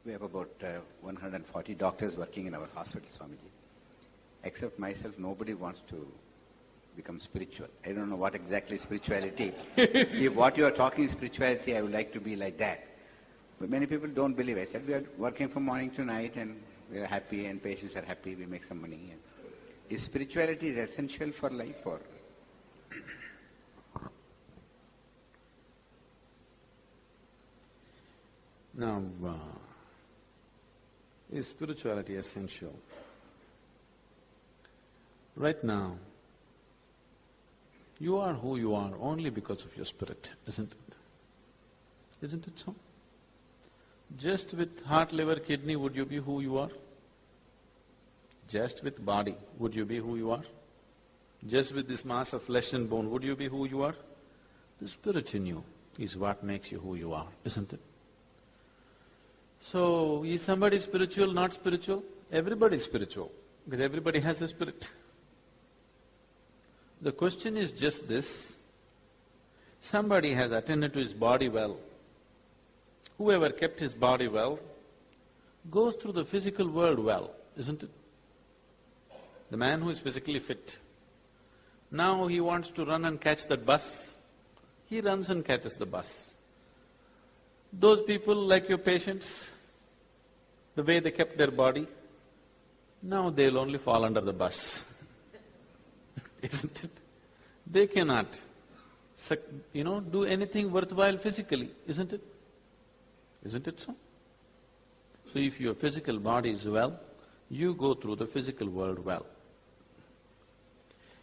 We have about 140 doctors working in our hospital, Swamiji. Except myself, nobody wants to become spiritual. I don't know what exactly spirituality. If what you are talking is spirituality, I would like to be like that. But many people don't believe. I said, we are working from morning to night and we are happy and patients are happy, we make some money. Is spirituality essential for life or? Now, is spirituality essential? Right now, you are who you are only because of your spirit, isn't it? Isn't it so? Just with heart, liver, kidney, would you be who you are? Just with body, would you be who you are? Just with this mass of flesh and bone, would you be who you are? The spirit in you is what makes you who you are, isn't it? So, is somebody spiritual, not spiritual? Everybody is spiritual, because everybody has a spirit. The question is just this, somebody has attended to his body well. Whoever kept his body well goes through the physical world well, isn't it? The man who is physically fit, now he wants to run and catch that bus, he runs and catches the bus. Those people like your patients, the way they kept their body, now they'll only fall under the bus, isn't it? They cannot, do anything worthwhile physically, isn't it? Isn't it so? So if your physical body is well, you go through the physical world well.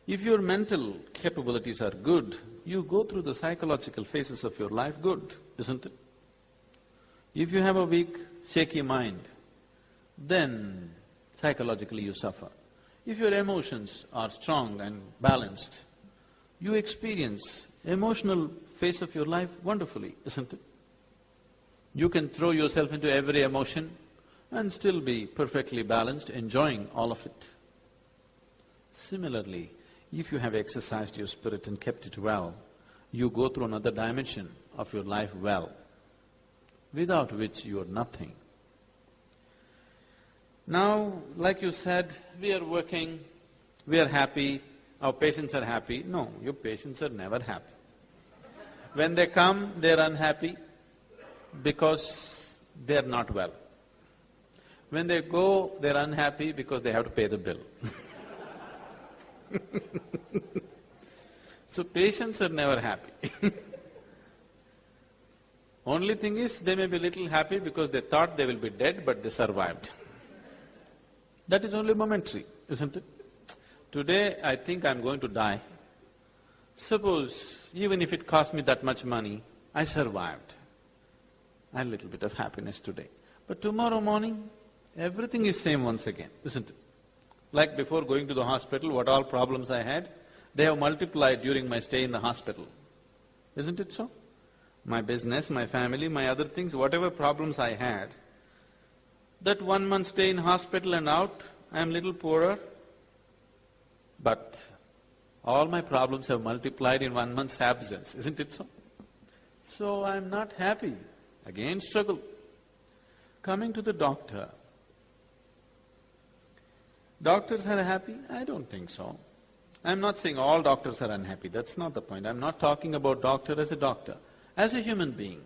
If your mental capabilities are good, you go through the psychological phases of your life good, isn't it? If you have a weak, shaky mind, then psychologically you suffer. If your emotions are strong and balanced, you experience emotional phase of your life wonderfully, isn't it? You can throw yourself into every emotion and still be perfectly balanced, enjoying all of it. Similarly, if you have exercised your spirit and kept it well, you go through another dimension of your life well, without which you are nothing. Now, like you said, we are working, we are happy, our patients are happy. No, your patients are never happy. When they come, they are unhappy because they are not well. When they go, they are unhappy because they have to pay the bill. So patients are never happy. Only thing is, they may be little happy because they thought they will be dead, but they survived. That is only momentary, isn't it? Today, I think I'm going to die. Suppose, even if it cost me that much money, I survived. I had a little bit of happiness today. But tomorrow morning, everything is same once again, isn't it? Like before going to the hospital, what all problems I had, they have multiplied during my stay in the hospital. Isn't it so? My business, my family, my other things, whatever problems I had, that 1 month stay in hospital and out, I am little poorer, but all my problems have multiplied in 1 month's absence, isn't it so? So I am not happy, again struggle. Coming to the doctor, doctors are happy? I don't think so. I'm not saying all doctors are unhappy, that's not the point. I'm not talking about doctor as a doctor. As a human being,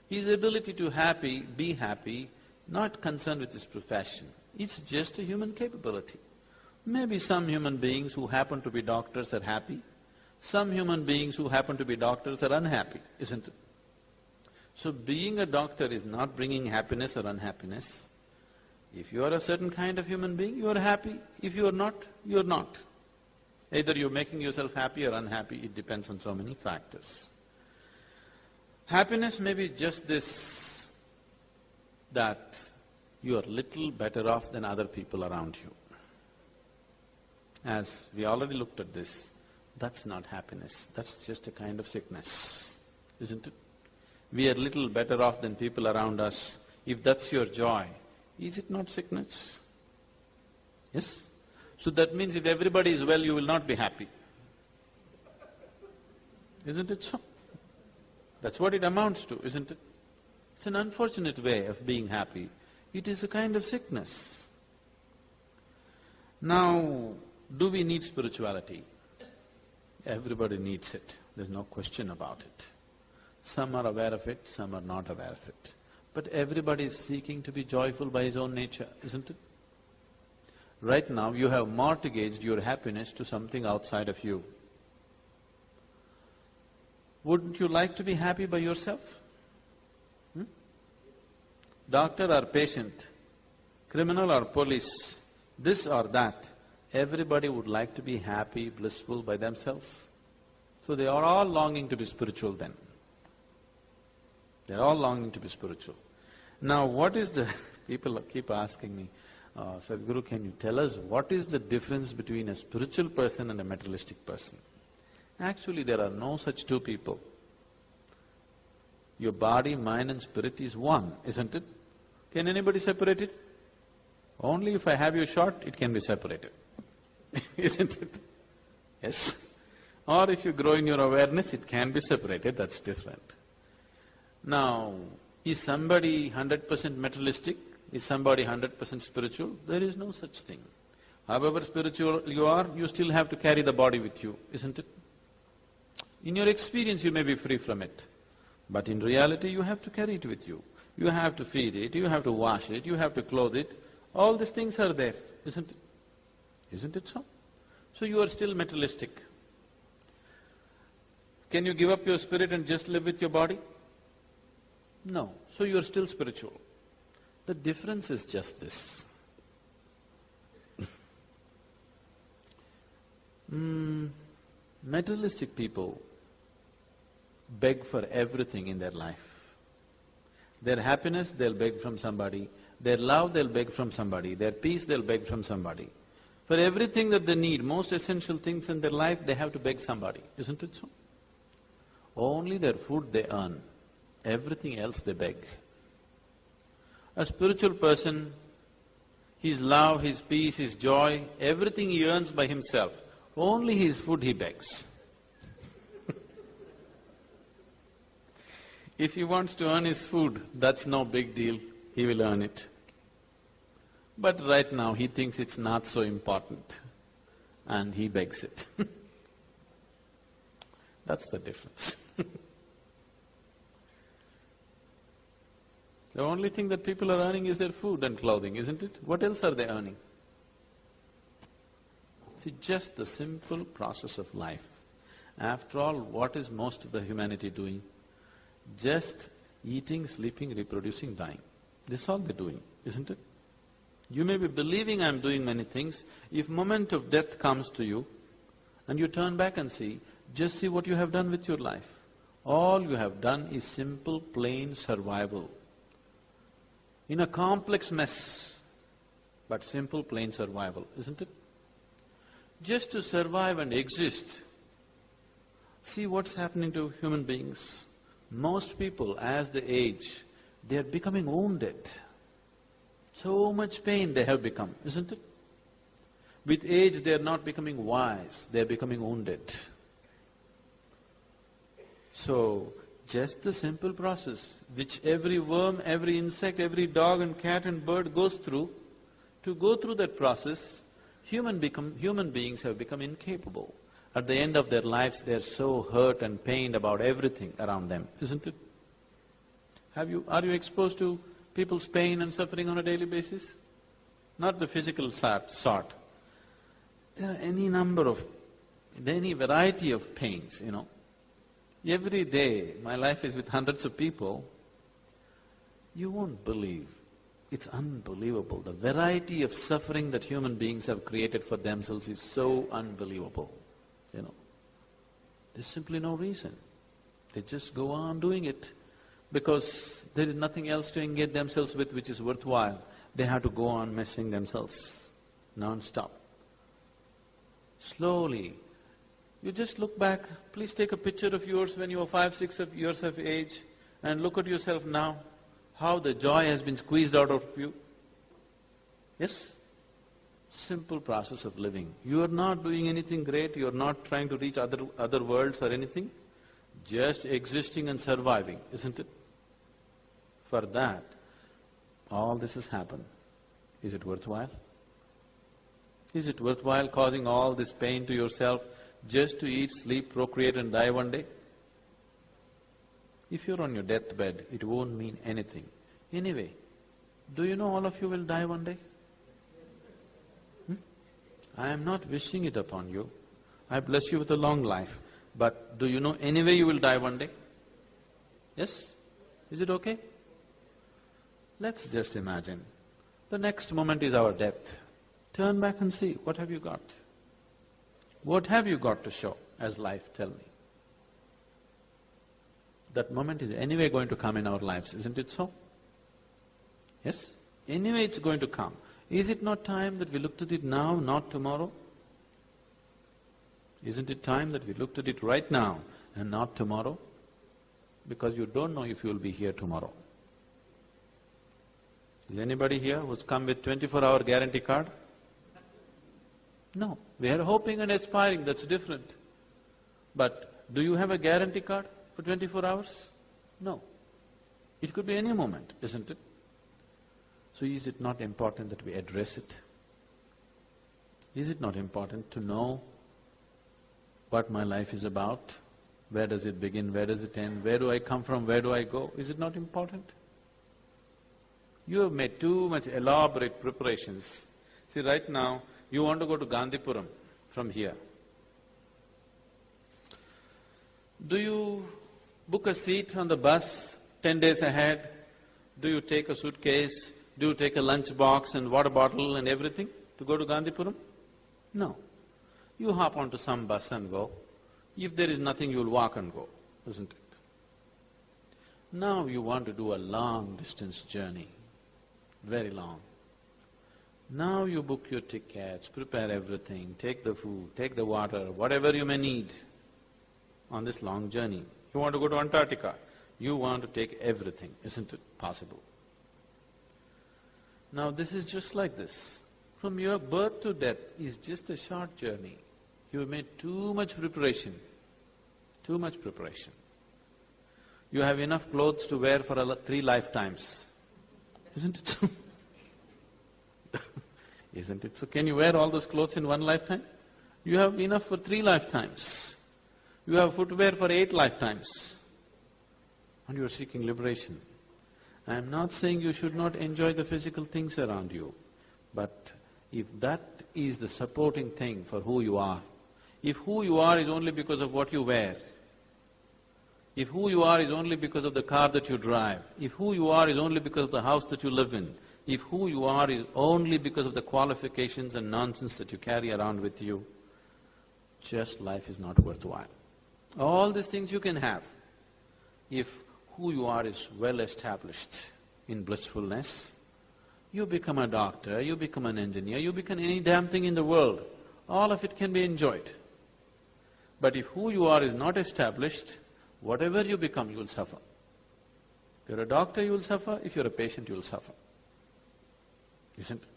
his ability to be happy, not concerned with his profession. It's just a human capability. Maybe some human beings who happen to be doctors are happy, some human beings who happen to be doctors are unhappy, isn't it? So being a doctor is not bringing happiness or unhappiness. If you are a certain kind of human being, you are happy. If you are not, you are not. Either you're making yourself happy or unhappy, it depends on so many factors. Happiness may be just this, that you are little better off than other people around you. As we already looked at this, that's not happiness, that's just a kind of sickness, isn't it? We are little better off than people around us. If that's your joy, is it not sickness? Yes? So that means if everybody is well, you will not be happy. Isn't it so? That's what it amounts to, isn't it? It's an unfortunate way of being happy. It is a kind of sickness. Now, do we need spirituality? Everybody needs it, there's no question about it. Some are aware of it, some are not aware of it. But everybody is seeking to be joyful by his own nature, isn't it? Right now, you have mortgaged your happiness to something outside of you. Wouldn't you like to be happy by yourself? Doctor or patient, criminal or police, this or that, everybody would like to be happy, blissful by themselves. So they are all longing to be spiritual then. They're all longing to be spiritual. Now what is the… people keep asking me, Sadhguru, can you tell us what is the difference between a spiritual person and a materialistic person? Actually, there are no such two people. Your body, mind and spirit is one, isn't it? Can anybody separate it? Only if I have you shot, it can be separated, isn't it? Yes. Or if you grow in your awareness, it can be separated, that's different. Now, is somebody 100% materialistic? Is somebody 100% spiritual? There is no such thing. However spiritual you are, you still have to carry the body with you, isn't it? In your experience, you may be free from it, but in reality, you have to carry it with you. You have to feed it, you have to wash it, you have to clothe it. All these things are there, isn't it? Isn't it so? So you are still materialistic. Can you give up your spirit and just live with your body? No. So you are still spiritual. The difference is just this. Materialistic people beg for everything in their life. Their happiness, they'll beg from somebody. Their love, they'll beg from somebody. Their peace, they'll beg from somebody. For everything that they need, most essential things in their life, they have to beg somebody, isn't it so? Only their food they earn, everything else they beg. A spiritual person, his love, his peace, his joy, everything he earns by himself, only his food he begs. If he wants to earn his food, that's no big deal, he will earn it. But right now he thinks it's not so important and he begs it. That's the difference. The only thing that people are earning is their food and clothing, isn't it? What else are they earning? See, just the simple process of life. After all, what is most of the humanity doing? Just eating, sleeping, reproducing, dying. This is all they're doing, isn't it? You may be believing I'm doing many things. If moment of death comes to you and you turn back and see, just see what you have done with your life. All you have done is simple, plain survival. In a complex mess, but simple, plain survival, isn't it? Just to survive and exist. See what's happening to human beings. Most people, as they age, they are becoming wounded. So much pain they have become, isn't it? With age, they are not becoming wise, they are becoming wounded. So, just the simple process which every worm, every insect, every dog and cat and bird goes through, to go through that process, human beings have become incapable. At the end of their lives, they are so hurt and pained about everything around them, isn't it? Are you exposed to people's pain and suffering on a daily basis? Not the physical sort. There are any variety of pains, you know. Every day, my life is with hundreds of people. You won't believe, it's unbelievable. The variety of suffering that human beings have created for themselves is so unbelievable, you know. There's simply no reason. They just go on doing it because there is nothing else to engage themselves with which is worthwhile. They have to go on messing themselves non-stop. Slowly, you just look back, please take a picture of yours when you were 5, 6 years of age and look at yourself now, how the joy has been squeezed out of you. Yes? Simple process of living. You are not doing anything great, you are not trying to reach other worlds or anything, just existing and surviving, isn't it? For that, all this has happened. Is it worthwhile? Is it worthwhile causing all this pain to yourself just to eat, sleep, procreate and die one day? If you're on your deathbed, it won't mean anything. Anyway, do you know all of you will die one day? I am not wishing it upon you. I bless you with a long life. But do you know anyway you will die one day? Yes? Is it okay? Let's just imagine, the next moment is our death. Turn back and see, what have you got? What have you got to show as life, tell me? That moment is anyway going to come in our lives, isn't it so? Yes? Anyway it's going to come. Is it not time that we looked at it now, not tomorrow? Isn't it time that we looked at it right now and not tomorrow? Because you don't know if you will be here tomorrow. Is anybody here who's come with 24-hour guarantee card? No. We are hoping and aspiring, that's different. But do you have a guarantee card for 24 hours? No. It could be any moment, isn't it? So is it not important that we address it? Is it not important to know what my life is about? Where does it begin? Where does it end? Where do I come from? Where do I go? Is it not important? You have made too much elaborate preparations. See, right now, you want to go to Gandhipuram from here. Do you book a seat on the bus 10 days ahead? Do you take a suitcase? Do you take a lunch box and water bottle and everything to go to Gandhipuram? No. You hop onto some bus and go. If there is nothing, you'll walk and go, isn't it? Now you want to do a long distance journey, very long. Now you book your tickets, prepare everything, take the food, take the water, whatever you may need on this long journey. You want to go to Antarctica, you want to take everything, isn't it possible? Now this is just like this. From your birth to death is just a short journey. You have made too much preparation, too much preparation. You have enough clothes to wear for 3 lifetimes, isn't it so? Isn't it so? Can you wear all those clothes in 1 lifetime? You have enough for 3 lifetimes. You have footwear for 8 lifetimes. And you are seeking liberation. I am not saying you should not enjoy the physical things around you, but if that is the supporting thing for who you are, if who you are is only because of what you wear, if who you are is only because of the car that you drive, if who you are is only because of the house that you live in, if who you are is only because of the qualifications and nonsense that you carry around with you, just life is not worthwhile. All these things you can have. If who you are is well established in blissfulness, you become a doctor, you become an engineer, you become any damn thing in the world, all of it can be enjoyed. But if who you are is not established, whatever you become, you will suffer. If you're a doctor, you will suffer. If you're a patient, you will suffer. Isn't it?